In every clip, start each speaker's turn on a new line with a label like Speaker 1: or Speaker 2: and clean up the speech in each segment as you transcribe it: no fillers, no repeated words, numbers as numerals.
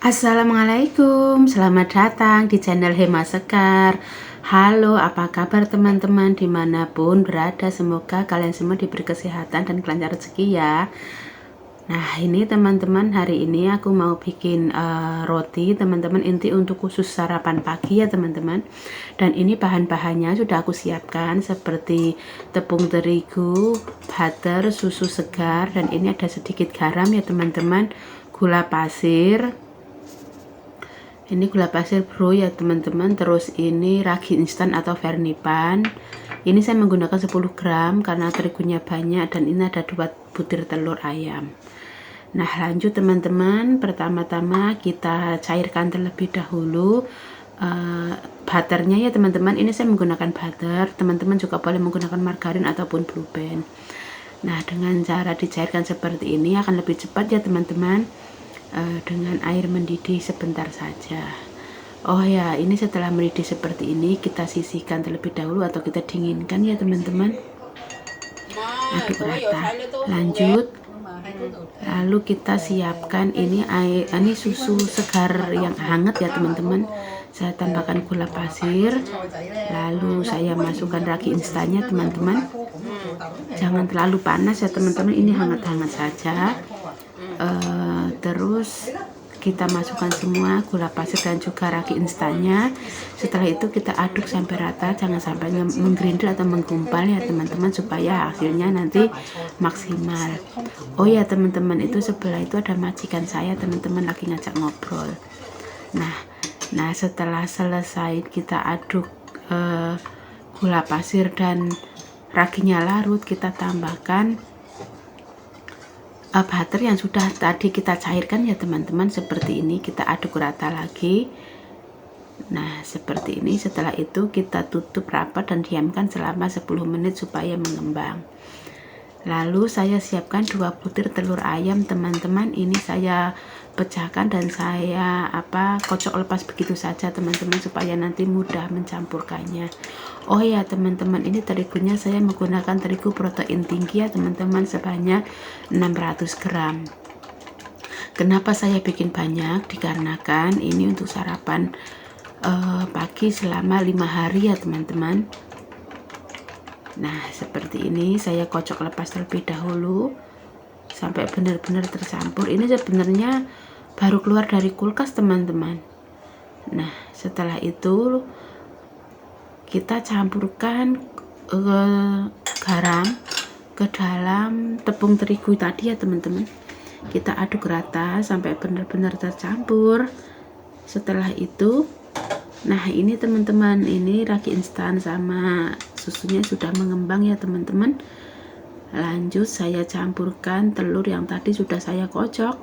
Speaker 1: Assalamualaikum, selamat datang di channel Hema Sekar. Halo, apa kabar teman-teman dimanapun berada? Semoga kalian semua diberi kesehatan dan kelancaran rezeki ya. Nah ini teman-teman, hari ini aku mau bikin roti teman-teman, inti untuk khusus sarapan pagi ya teman-teman. Dan ini bahan-bahannya sudah aku siapkan seperti tepung terigu, butter, susu segar, dan ini ada sedikit garam ya teman-teman, gula pasir. Ini gula pasir bro ya teman-teman. Terus ini ragi instan atau vernipan. Ini saya menggunakan 10 gram karena terigunya banyak. Dan ini ada 2 butir telur ayam. Nah lanjut teman-teman, pertama-tama kita cairkan terlebih dahulu butternya ya teman-teman. Ini saya menggunakan butter, teman-teman juga boleh menggunakan margarin ataupun blue band. Nah dengan cara dicairkan seperti ini akan lebih cepat ya teman-teman. Dengan air mendidih sebentar saja. Oh ya, ini setelah mendidih seperti ini kita sisihkan terlebih dahulu atau kita dinginkan ya teman-teman. Aduk rata. Lanjut, lalu kita siapkan ini air, ini susu segar yang hangat ya teman-teman. Saya tambahkan gula pasir, lalu saya masukkan ragi instannya teman-teman. Jangan terlalu panas ya teman-teman, ini hangat-hangat saja. Terus kita masukkan semua gula pasir dan juga ragi instannya. Setelah itu kita aduk sampai rata, jangan sampai menggerindil atau menggumpal ya teman-teman, supaya hasilnya nanti maksimal. Oh ya teman-teman, itu sebelah itu ada majikan saya teman-teman, lagi ngajak ngobrol. Nah setelah selesai kita aduk gula pasir dan raginya larut, kita tambahkan butter yang sudah tadi kita cairkan ya teman-teman. Seperti ini kita aduk rata lagi. Nah seperti ini. Setelah itu kita tutup rapat dan diamkan selama 10 menit supaya mengembang. Lalu saya siapkan 2 butir telur ayam teman-teman. Ini saya pecahkan dan saya kocok lepas begitu saja teman-teman, supaya nanti mudah mencampurkannya. Oh ya teman-teman, ini terigunya saya menggunakan terigu protein tinggi ya teman-teman, sebanyak 600 gram. Kenapa saya bikin banyak? Dikarenakan ini untuk sarapan pagi selama 5 hari ya teman-teman. Nah seperti ini saya kocok lepas terlebih dahulu sampai benar-benar tercampur. Ini sebenarnya baru keluar dari kulkas teman-teman. Nah setelah itu kita campurkan garam ke dalam tepung terigu tadi ya teman-teman. Kita aduk rata sampai benar-benar tercampur. Setelah itu, nah ini teman-teman, ini ragi instan sama susunya sudah mengembang ya teman-teman. Lanjut saya campurkan telur yang tadi sudah saya kocok.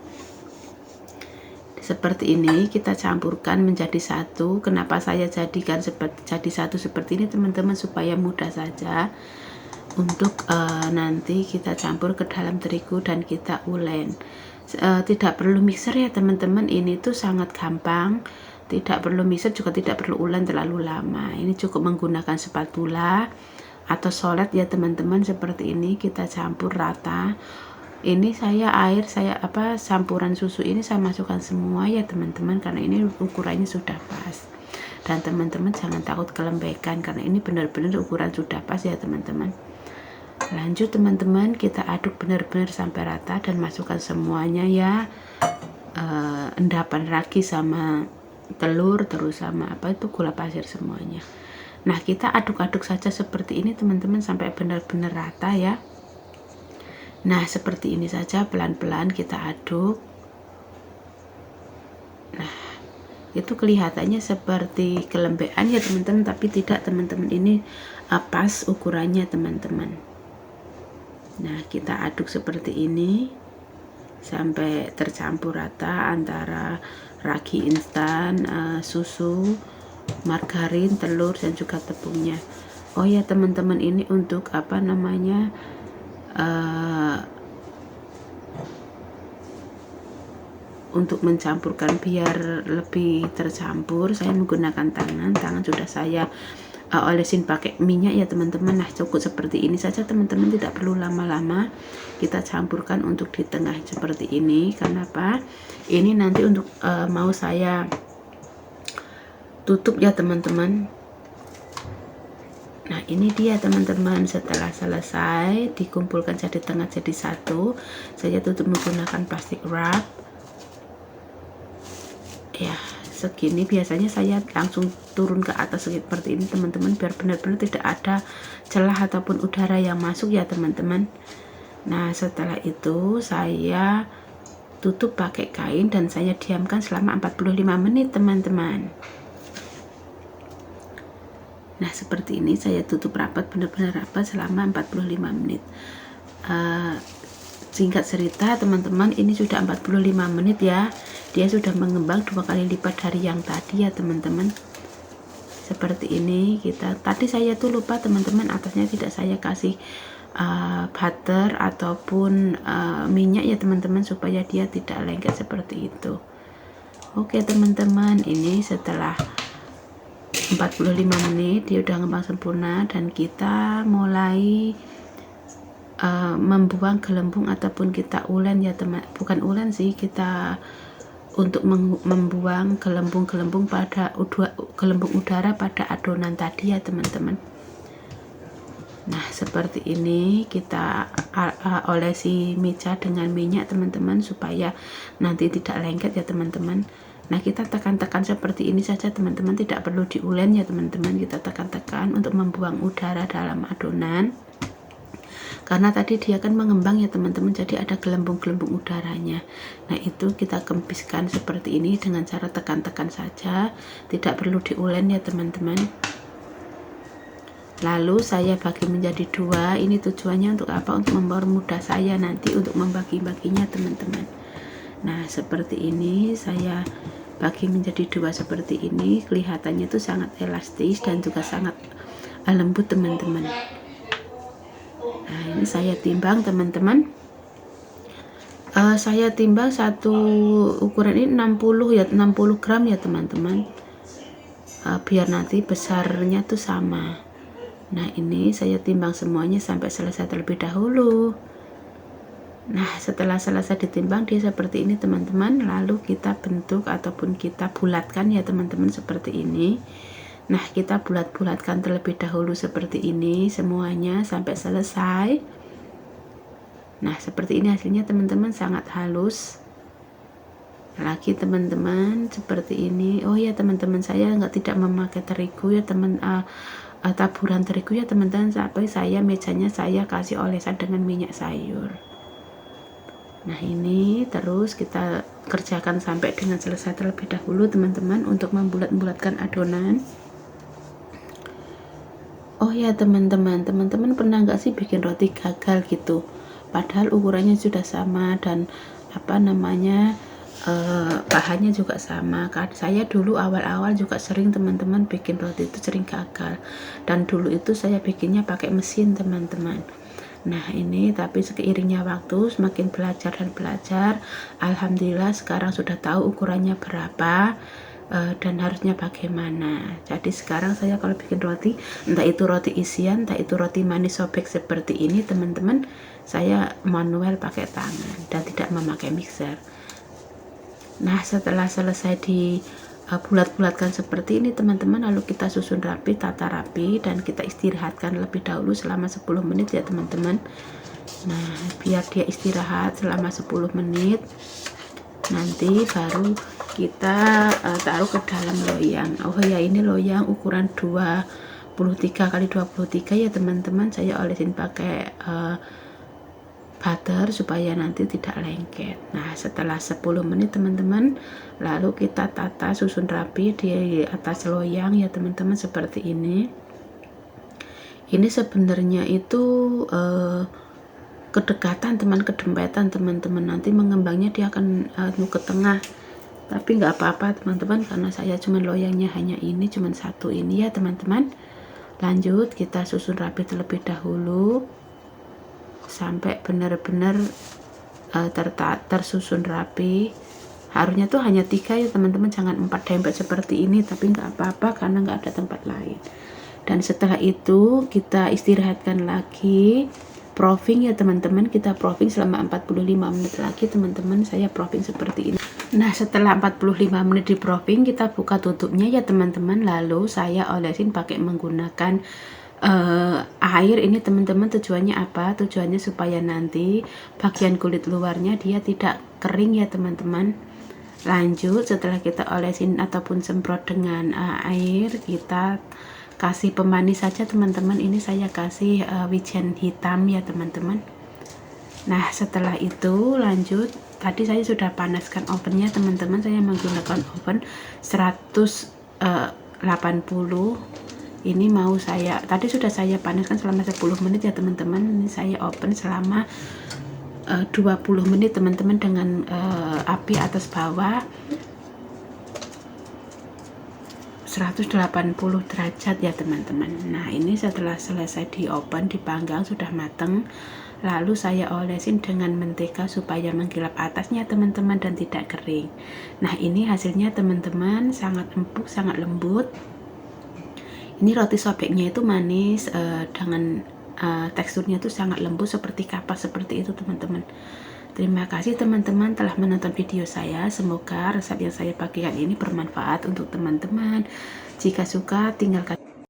Speaker 1: Seperti ini kita campurkan menjadi satu. Kenapa saya jadikan jadi satu seperti ini teman-teman, supaya mudah saja untuk nanti kita campur ke dalam terigu dan kita ulen. Tidak perlu mixer ya teman-teman, ini tuh sangat gampang. Tidak perlu mixer, juga tidak perlu ulen terlalu lama. Ini cukup menggunakan spatula atau solet ya teman-teman. Seperti ini kita campur rata. Ini saya campuran susu ini saya masukkan semua ya teman-teman, karena ini ukurannya sudah pas. Dan teman-teman jangan takut kelembekan, karena ini benar-benar ukuran sudah pas ya teman-teman. Lanjut teman-teman, kita aduk benar-benar sampai rata dan masukkan semuanya ya, endapan ragi sama telur, terus sama gula pasir semuanya. Nah kita aduk-aduk saja seperti ini teman-teman sampai benar-benar rata ya. Nah seperti ini saja, pelan-pelan kita aduk. Nah itu kelihatannya seperti kelembekan ya teman-teman, tapi tidak teman-teman, ini pas ukurannya teman-teman. Nah kita aduk seperti ini sampai tercampur rata antara ragi instan, susu, margarin, telur, dan juga tepungnya. Oh ya teman-teman, ini untuk untuk mencampurkan biar lebih tercampur, saya menggunakan tangan sudah saya olesin pakai minyak ya teman-teman. Nah cukup seperti ini saja teman-teman, tidak perlu lama-lama. Kita campurkan untuk di tengah seperti ini. Kenapa? Ini nanti untuk mau saya tutup ya teman-teman. Nah ini dia teman-teman, setelah selesai dikumpulkan jadi tengah jadi satu, saya tutup menggunakan plastik wrap ya. Segini biasanya saya langsung turun ke atas seperti ini teman-teman, biar benar-benar tidak ada celah ataupun udara yang masuk ya teman-teman. Nah setelah itu saya tutup pakai kain dan saya diamkan selama 45 menit teman-teman. Nah seperti ini saya tutup rapat, benar-benar rapat selama 45 menit. Singkat cerita teman-teman, ini sudah 45 menit ya, dia sudah mengembang 2 kali lipat dari yang tadi ya teman-teman. Seperti ini kita, tadi saya tuh lupa teman-teman, atasnya tidak saya kasih butter ataupun minyak ya teman-teman, supaya dia tidak lengket seperti itu. Oke teman-teman, ini setelah 45 menit dia udah ngembang sempurna, dan kita mulai membuang gelembung ataupun kita ulen ya teman, bukan ulen sih, kita untuk membuang gelembung-gelembung pada gelembung udara pada adonan tadi ya teman-teman. Nah seperti ini kita olesi meja dengan minyak teman-teman, supaya nanti tidak lengket ya teman-teman. Nah kita tekan-tekan seperti ini saja teman-teman, tidak perlu diulen ya teman-teman, kita tekan-tekan untuk membuang udara dalam adonan, karena tadi dia kan mengembang ya teman-teman, jadi ada gelembung-gelembung udaranya. Nah itu kita kempiskan seperti ini dengan cara tekan-tekan saja, tidak perlu diulen ya teman-teman. Lalu saya bagi menjadi 2, ini tujuannya untuk apa? Untuk mempermudah saya nanti untuk membagi-baginya teman-teman. Nah seperti ini saya bagi menjadi 2 seperti ini, kelihatannya itu sangat elastis dan juga sangat lembut teman-teman. Nah ini saya timbang teman-teman, saya timbang satu ukuran ini 60 ya, 60 gram ya teman-teman, biar nanti besarnya tuh sama. Nah ini saya timbang semuanya sampai selesai terlebih dahulu. Nah setelah selesai ditimbang dia seperti ini teman-teman, lalu kita bentuk ataupun kita bulatkan ya teman-teman seperti ini. Nah kita bulat-bulatkan terlebih dahulu seperti ini semuanya sampai selesai. Nah seperti ini hasilnya teman-teman, sangat halus. Lagi teman-teman seperti ini. Oh ya teman-teman, saya tidak memakai terigu ya teman, taburan terigu ya teman-teman, sampai saya mejanya saya kasih olesan dengan minyak sayur. Nah ini terus kita kerjakan sampai dengan selesai terlebih dahulu teman-teman, untuk membulat-bulatkan adonan. Oh ya teman-teman, pernah nggak sih bikin roti gagal gitu, padahal ukurannya sudah sama dan bahannya juga sama kan? Saya dulu awal-awal juga sering teman-teman bikin roti itu sering gagal, dan dulu itu saya bikinnya pakai mesin teman-teman. Nah ini tapi seiringnya waktu semakin belajar dan belajar, alhamdulillah sekarang sudah tahu ukurannya berapa dan harusnya bagaimana. Jadi sekarang saya kalau bikin roti, entah itu roti isian, entah itu roti manis sobek seperti ini teman-teman, saya manual pakai tangan dan tidak memakai mixer. Nah setelah selesai di bulat-bulatkan seperti ini teman-teman, lalu kita susun rapi, tata rapi, dan kita istirahatkan lebih dahulu selama 10 menit ya teman-teman. Nah biar dia istirahat selama 10 menit, nanti baru kita taruh ke dalam loyang. Oh ya ini loyang ukuran 23 kali 23 ya teman-teman, saya olesin pakai butter supaya nanti tidak lengket. Nah setelah 10 menit teman-teman, lalu kita tata susun rapi di atas loyang ya teman-teman seperti ini. Ini sebenarnya itu kedekatan kedempetan teman-teman, nanti mengembangnya dia akan ke tengah, tapi nggak apa-apa teman-teman, karena saya cuman loyangnya hanya ini, cuman satu ini ya teman-teman. Lanjut kita susun rapi terlebih dahulu sampai benar-benar tersusun rapi. Harusnya tuh hanya 3 ya teman-teman, jangan 4 dempet seperti ini, tapi nggak apa-apa karena nggak ada tempat lain. Dan setelah itu kita istirahatkan lagi, proofing ya teman-teman, kita proofing selama 45 menit lagi teman-teman, saya proofing seperti ini. Nah setelah 45 menit di proofing, kita buka tutupnya ya teman-teman, lalu saya olesin pakai menggunakan air. Ini teman-teman tujuannya apa? Tujuannya supaya nanti bagian kulit luarnya dia tidak kering ya teman-teman. Lanjut, setelah kita olesin ataupun semprot dengan air, kita kasih pemanis saja teman-teman. Ini saya kasih wijen hitam ya teman-teman. Nah setelah itu lanjut, tadi saya sudah panaskan ovennya teman-teman, saya menggunakan oven 180. Ini mau saya, tadi sudah saya panaskan selama 10 menit ya teman-teman. Ini saya oven selama 20 menit teman-teman, dengan api atas bawah 180 derajat ya teman-teman. Nah ini setelah selesai di oven, dipanggang, sudah mateng, lalu saya olesin dengan mentega supaya mengkilap atasnya teman-teman dan tidak kering. Nah ini hasilnya teman-teman, sangat empuk, sangat lembut. Ini roti sobeknya itu manis, dengan teksturnya itu sangat lembut seperti kapas seperti itu teman-teman. Terima kasih teman-teman telah menonton video saya. Semoga resep yang saya bagikan ini bermanfaat untuk teman-teman. Jika suka tinggalkan